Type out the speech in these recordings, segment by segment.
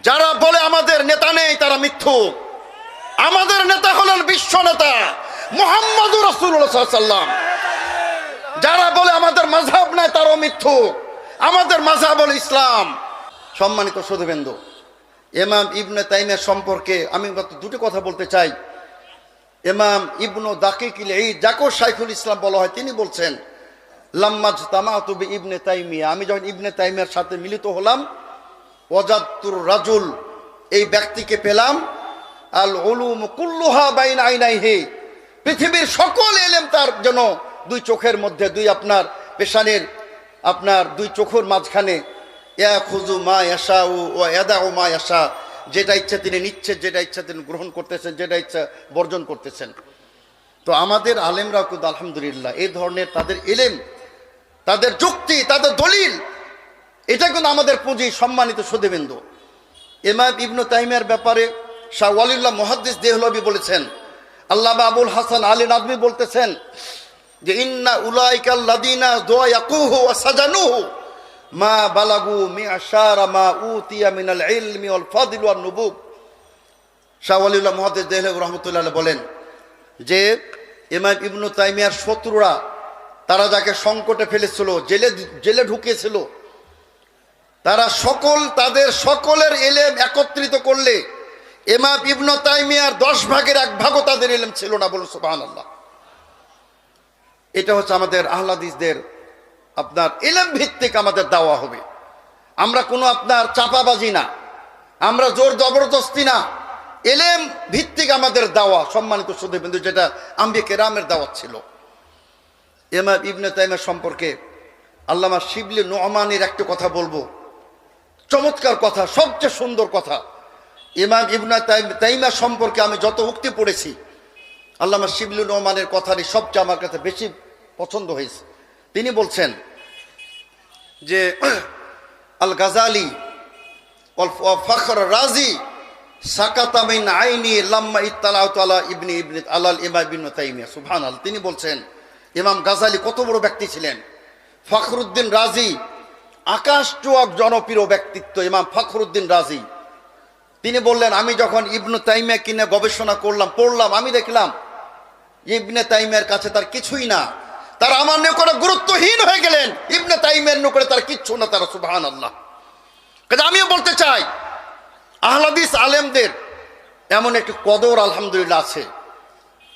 যারা বলে আমাদের নেতা নেই তারা মিথ্যুক। আমাদের নেতা হলেন বিশ্ব নেতা মুহাম্মদুর রাসূলুল্লাহ সাল্লাল্লাহু আলাইহি ওয়াসাল্লাম। যারা বলে আমাদের মাযহাব নাই তারাও মিথ্যুক। আমাদের মাযহাব হল ইসলাম। সম্মানিত সুধীবৃন্দু, ইমাম ইবনে তাইমিয়া সম্পর্কে আমি দুটো কথা বলতে চাই। ইমাম ইবনু দাকিকিল ঈদ, যাকে শাইখুল ইসলাম বলা হয়, তিনি বলছেন লাম্মাজতামাতু বিইবনে তাইমিয়া, আমি যখন ইবনে তাইমিয়ার সাথে মিলিত হলাম, ওয়াজাদতুর রাজুল, এই ব্যক্তিকে পেলাম, আল উলুম কুল্লুহা বাইনা আইনাইহি, পৃথিবীর সকল ইলম তার যেন দুই চোখের মধ্যে, দুই আপনার পেশানের আপনার দুই চোখের মাঝখানে, ইয়াখুযু মা ইয়াশাউ ওয়া ইয়াদাউ মা ইয়াশা, যেটা ইচ্ছা তিনি নিচ্ছেন, যেটা ইচ্ছা তিনি গ্রহণ করতেছেন, যেটা ইচ্ছা বর্জন করতেছেন। তো আমাদের আলেমরাও কিন্তু আলহামদুলিল্লাহ এই ধরনের তাদের ইলম, তাদের যুক্তি, তাদের দলিল, এটা কিন্তু আমাদের পুঁজি। সম্মানিত সুধীবৃন্দু, ইমাম ইবনে তাইমিয়ার ব্যাপারে শাহ ওয়ালিউল্লাহ মুহাদ্দিস দেহলভী বলেছেন, আল্লামা আবুল হাসান আলী নাদভী বলতেছেন যে ইন্না উলাইকাল লাযিনা যায়াকুহু ওয়া সাজানুহু মা বালাগু মিআশারা মা উতিয়া মিনাল ইলমি ওয়াল ফাদল ওয়ান নুবুব। শাহ ওয়ালিউল্লাহ মুহাদ্দিস দেহলভী রাহমাতুল্লাহ আলাইহি বলেন যে ইমাম ইবনে তাইমিয়ার শত্রুরা, তারা যাকে সংকটে ফেলেছিল, জেলে ঢুকিয়েছিল, তারা তাদের সকলের ইলম একত্রিত করলে ইমাম ইবনে তাইমিয়ার 10 ভাগের 1 ভাগও তাদের ইলম ছিল না। বলুন সুবহানাল্লাহ। এটা হচ্ছে আমাদের আহলে হাদিসদের আপনার ইলম ভিত্তিক আমাদের দাওয়া হবে। আমরা কোনো আপনার চাপাবাজি না, আমরা জোর জবরদস্তি না, ইলম ভিত্তিক আমাদের দাওয়া। সম্মানিত সুধীবৃন্দু, যেটা আম্বিয়া কেরামের দাওয়াত ছিল। ইমাম ইবনে তাইমিয়া সম্পর্কে আল্লামা শিবলি নোমানের একটা কথা বলবো, চমৎকার কথা, সবচেয়ে সুন্দর কথা। ইমাম ইবনে তাইমিয়া সম্পর্কে আমি যত উক্তি পড়েছি, আল্লামা শিবলি নোমানের কথাটি সবচেয়ে আমার কাছে বেশি পছন্দ হয়েছে। তিনি বলছেন যে আল গাজালি ফখর রাজি সাকাতা মিন আইনি লাম্মা ইত্তালাতু আলা ইবনে আলাল ইমাম ইবনে তাইমিয়া। সুবহানাল্লাহ। তিনি বলছেন ইমাম গাজালি কত বড় ব্যক্তি ছিলেন। ফখরুদ্দিন রাজি, আকাশ চুয়াক জনপ্রিয় ব্যক্তিত্ব ইমাম ফখরুদ্দিন রাজি। তিনি বললেন, আমি যখন ইবনে তাইমিয়া কিনে গবেষণা পড়লাম, আমি দেখলাম ইবনে তাইমিয়ার কাছে তার কিছুই না, তারা আমার নিকটে গুরুত্বহীন হয়ে গেলেন। ইবনে তাইমিয়ার নিকটে তার কিচ্ছু না, তারা। সুবহানাল্লাহ। কাজে আমিও বলতে চাই, আহলে হাদিস আলেমদের এমন একটি কদর আলহামদুলিল্লাহ আছে।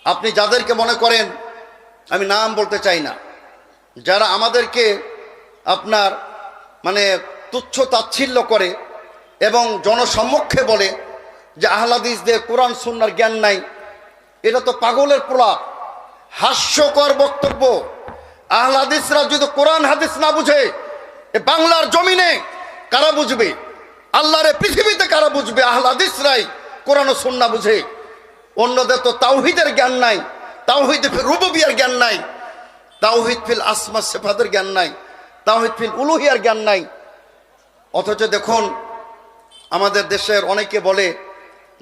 আপনি যাদেরকে মনে করেন, আমি নাম বলতে চাই না, যারা আমাদেরকে আপনার মানে তুচ্ছ তাচ্ছিল্য করে এবং জনসম্মুখে বলে যে আহলে হাদিসদের কোরআন সুন্নাহর জ্ঞান নাই, এটা তো পাগলের প্রলাপ, হাস্যকর বক্তব্য। আহলে হাদিসরা যদি কোরআন হাদিস না বুঝে, এ বাংলার জমিনে কারা বুঝবে? আল্লাহর পৃথিবীতে কারা বুঝবে? আহলে হাদিসরাই কোরআন ও সুন্নাহ বুঝে। অন্যদের তো তাওহীদের জ্ঞান নাই, তাওহীদ ফিল রুবুবিয়্যার জ্ঞান নাই, তাওহীদ ফিল আসমা সিফাতের জ্ঞান নাই, তাওহীদ ফিল উলুহিয়ার জ্ঞান নাই। অথচ দেখুন আমাদের দেশের অনেকে বলে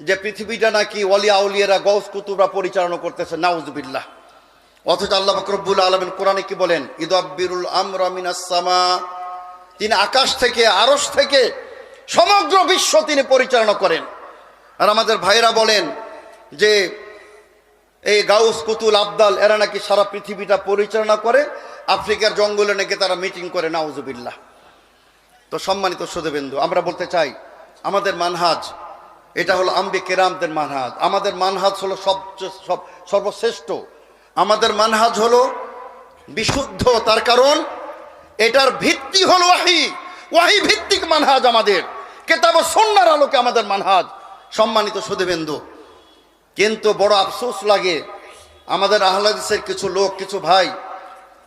যে পৃথিবীটা নাকি ওলিয়া আউলিয়ারা গৌস কুতুবরা পরিচালনা করতেছে, নাউজুবিল্লাহ। অথচ আল্লাহ পাক রব্বুল আলামিন কোরআনে কি বলেন? ইদাব্বিরুল আমরা মিনাস সামা, তিনি আকাশ থেকে, আরশ থেকে সমগ্র বিশ্ব তিনি পরিচালনা করেন। আর আমাদের ভাইরা বলেন যে এই গাউস কুতুল আবদাল এরা নাকি সারা পৃথিবীটা পরিচালনা করে, আফ্রিকার জঙ্গলে নাকি তারা মিটিং করে, নাউজুবিল্লাহ। তো সম্মানিত সুধীবৃন্দু, আমরা বলতে চাই আমাদের মানহাজ এটা হলো আম্বিয়া কেরামদের মানহাজ। আমাদের মানহাজ হলো সর্বশ্রেষ্ঠ। আমাদের মানহাজ হলো বিশুদ্ধ, তার কারণ এটার ভিত্তি হলো ওয়াহি ভিত্তিক মানহাজ আমাদের, কিতাব ও সুন্নাহর আলোকে আমাদের মানহাজ। সম্মানিত সুধীবৃন্দু, কিন্তু বড় আফসোস লাগে আমাদের আহলে হাদিসের কিছু লোক, কিছু ভাই,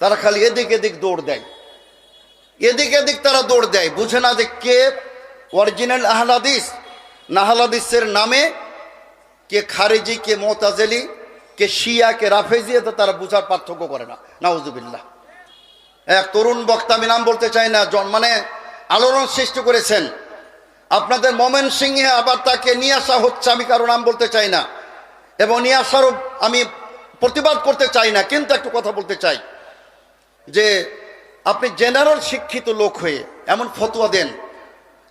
তারা খালি এদিক এদিক দৌড় দেয়, এদিক এদিক তারা দৌড় দেয়, বুঝে না যে কে অরিজিনাল আহলে হাদিস না আহলে হাদিসের নামে কে খারিজি, কে মুতাজিলি, কে শিয়া, কে রাফেজি, তো তারা বুঝার পার্থক্য করে না। নাউজুবিল্লাহ। এক তরুণ বক্তা, আমি নাম বলতে চাই না, মানে আলোড়ন সৃষ্টি করেছেন আপনাদের ময়মনসিংহে, আবার তাকে নিয়ে আসা হচ্ছে, আমি কারো নাম বলতে চাই না এবং নিয়ে আসারও আমি প্রতিবাদ করতে চাই না, কিন্তু একটু কথা বলতে চাই যে আপনি জেনারেল শিক্ষিত লোক হয়ে এমন ফতোয়া দেন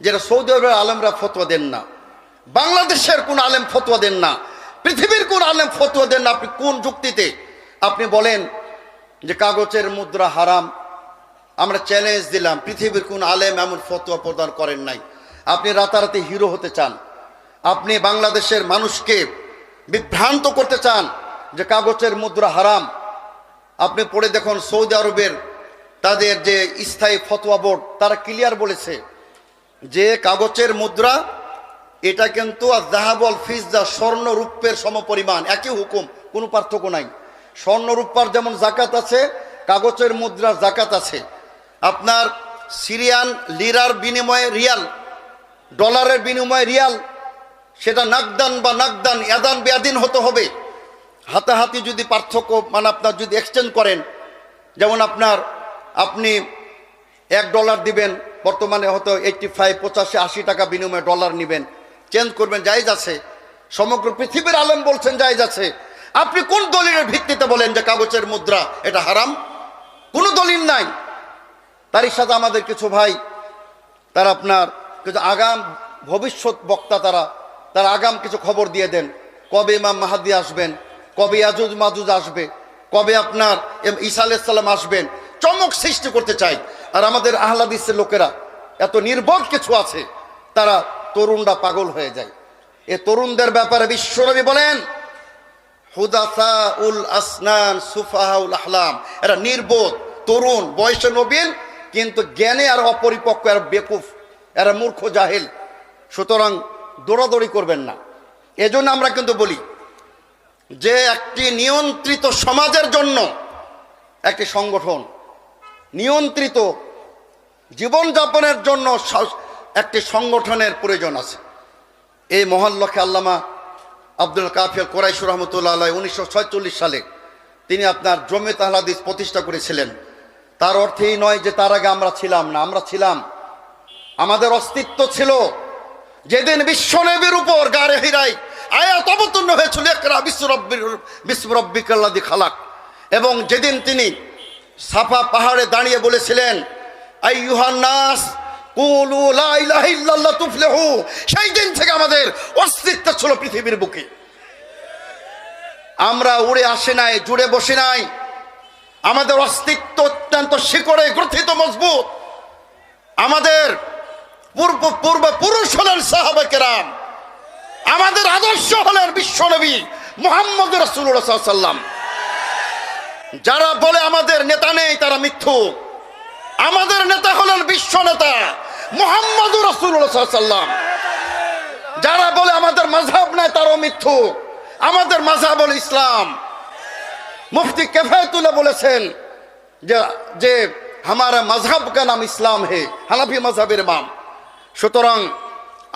যেটা সৌদি আরবের আলেমরা ফতোয়া দেন না, বাংলাদেশের কোন আলেম ফতোয়া দেন না, পৃথিবীর কোন আলেম ফতোয়া দেন না। আপনি কোন যুক্তিতে আপনি বলেন যে কাগজের মুদ্রা হারাম? আমরা চ্যালেঞ্জ দিলাম, পৃথিবীর কোন আলেম এমন ফতোয়া প্রদান করেন নাই। আপনি রাতারাতি হিরো হতে চান, আপনি বাংলাদেশের মানুষকে বিভ্রান্ত করতে চান যে কাগজের মুদ্রা হারাম। আপনি পড়ে দেখুন সৌদি আরবের তাদের যে স্থায়ী ফতোয়া বোর্ড, তারা ক্লিয়ার বলেছে যে কাগজের মুদ্রা এটা কিন্তু যাহাবল ফিজা, স্বর্ণ রূপের সমপরিমাণ, একই হুকুম, কোনো পার্থক্য নাই। স্বর্ণ রূপার যেমন জাকাত আছে, কাগজের মুদ্রার জাকাত আছে। আপনার সিরিয়ান লিরার বিনিময়ে রিয়াল, ডলারের বিনিময়ে রিয়াল, সেটা নাকদান বা নাকদান, এদান বেয়াদিন হতে হবে। হাতাহাতি যদি পার্থক্য মানে আপনার যদি এক্সচেঞ্জ করেন, যেমন আপনি $1 দিবেন, বর্তমানে হয়তো 85, 85, 80 টাকা বিনিময়ে ডলার নেবেন, চেঞ্জ করবেন, জায়েজ আছে। সমগ্র পৃথিবীর আলেম বলছেন জায়েজ আছে। আপনি কোন দলিলের ভিত্তিতে বলেন যে কাগজের মুদ্রা এটা হারাম? কোনো দলিল নাই। তারই সাথে আমাদের কিছু ভাই, তারা আপনার কিছু আগাম ভবিষ্যৎ বক্তা, তারা আগাম কিছু খবর দিয়ে দেন, কবে ইমাম মাহাদি আসবেন, কবে ইয়াজুজ মাজুজ আসবে, কবে আপনার ঈসা আলাইহিস সালাম আসবেন, চমক সৃষ্টি করতে চাই। আর আমাদের আহলে হাদিসের লোকেরা এত নির্বোধ কিছু আছে, তারা তরুণরা পাগল হয়ে যায়। এ তরুণদের ব্যাপারে বিশ্বনবী বলেন হুদাসাউল আসনান সুফাহাউল আহলাম, এরা নির্বোধ, তরুণ, বয়সে নবীন, কিন্তু জ্ঞানে আর অপরিপক্ক, এরা বেকুফ, এরা মূর্খ, জাহেল। সুতরাং দৌড়াদৌড়ি করবেন না। এজন্য আমরা কিন্তু বলি যে একটি নিয়ন্ত্রিত সমাজের জন্য একটি সংগঠন, নিয়ন্ত্রিত জীবনযাপনের জন্য একটি সংগঠনের প্রয়োজন আছে। এই মহান লক্ষ্যে আল্লামা আব্দুল কাফি আল কুরাইশি রহমতুল্লাহ আলাইহি 1946 সালে তিনি আপনার জমিয়ত আহলে হাদিস প্রতিষ্ঠা করেছিলেন। তার অর্থ এই নয় যে তার আগে আমরা ছিলাম না, আমরা ছিলাম, আমাদের অস্তিত্ব ছিল। যেদিন বিশ্বনবীর উপর গারে হিরাই আয়াত অবতীর্ণ হয়েছিল, ইকরা বিসমি রাব্বিকাল্লাযী খালাক, এবং যেদিন তিনি সাফা পাহাড়ে দাঁড়িয়ে বলেছিলেন আইয়ুহান নাস কুলু লা ইলাহা ইল্লাল্লাহ তুফলিহু, সেই দিন থেকে আমাদের অস্তিত্ব ছিল পৃথিবীর বুকে। আমরা উড়ে আসে নাই, জুড়ে বসে নাই, আমাদের অস্তিত্ব অত্যন্ত শিকড়ে গ্রথিত, মজবুত। আমাদের পূর্বপুরুষ হলেন সাহাবায়ে কেরাম, আমাদের আদর্শ হলেন বিশ্বনবী মুহাম্মদ রাসূলুল্লাহ সাল্লাল্লাহু আলাইহি ওয়াসাল্লাম। যারা বলে আমাদের নেতা নেই তারা মিথ্যুক। আমাদের নেতা হলেন বিশ্ব নেতা মুহাম্মদ রাসূলুল্লাহ সাল্লাল্লাহু আলাইহি ওয়াসাল্লাম। যারা বলে আমাদের মাযহাব নাই তারাও মিথ্যুক। আমাদের মাযহাব হল ইসলাম। মুফতি কিফায়াতুল্লাহ বলেছেন যে हमारा मजहब का नाम इस्लाम है, হানাফি মজহাবের ইমাম। সুতরাং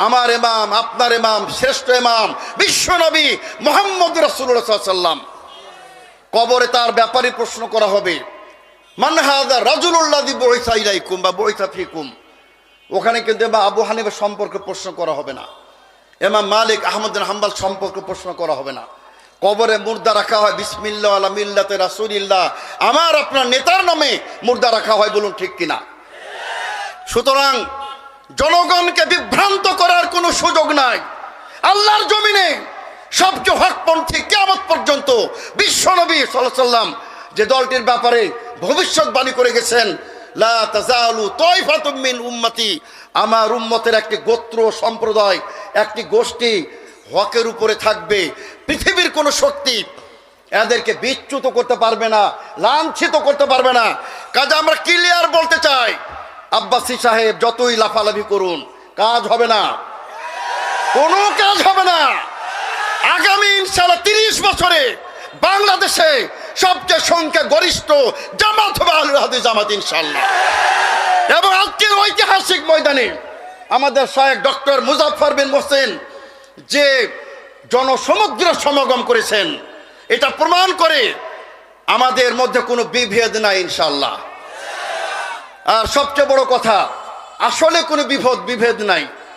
আমার ইমাম, আপনার ইমাম, শ্রেষ্ঠ ইমাম বিশ্বনবী মুহাম্মদ রাসূলুল্লাহ সাল্লাল্লাহু আলাইহি ওয়াসাল্লাম। কবরে তার ব্যাপারে প্রশ্ন করা হবে, মান হাযা রাজুলুল্লাযী বুইসা ইলাইকুম বা বুইসা ফিকুম। ওখানে কিন্তু আবু হানিফা সম্পর্কে প্রশ্ন করা হবে না, ইমাম মালিক, আহমদ বিন হাম্বল সম্পর্কে প্রশ্ন করা হবে না। কবরে মুর্দা রাখা হয় বিসমিল্লাহ আলা মিল্লাতে রাসূলিল্লাহ, আমার আপনার নেতার নামে মুর্দা রাখা হয়, বলুন ঠিক কিনা? সুতরাং জনগণকে বিভ্রান্ত করার কোনো সুযোগ নাই। আল্লাহর জমিনে সবচেয়ে হকপন্থী কিয়ামত পর্যন্ত বিশ্বনবী সাল্লাল্লাহু আলাইহি ওয়াসাল্লাম যে দলটির ব্যাপারে ভবিষ্যৎবাণী করে গেছেন, লা তাজালু তাইফাতুম মিন উম্মতি, আমার উম্মতের একটি গোত্র, সম্প্রদায়, একটি গোষ্ঠী হকের উপরে থাকবে। পৃথিবীর কোনো শক্তি এদেরকে বিচ্যুত করতে পারবে না, লাঞ্ছিত করতে পারবে না। কাজে আমরা ক্লিয়ার বলতে চাই, আব্বাসী সাহেব যতই লাফালাফি করুন, কাজ হবে না, কোনো কাজ হবে না। আগামী ইনশাআল্লাহ 30 বছরে বাংলাদেশে সবচেয়ে সংখ্যা গরিষ্ঠ জামাত হবে আহলে হাদিস জামাত ইনশাআল্লাহ। এবং আজকের ঐতিহাসিক ময়দানে আমাদের শায়েখ ডক্টর মুজাফফর বিন মোহসিন যে জনসমুদ্র সমাগম করেছেন, এটা প্রমাণ করে আমাদের মধ্যে কোনো বিভেদ নাই ইনশাআল্লাহ। আর সবচেয়ে বড় কথা, আসলে কোনো বিভেদ নাই।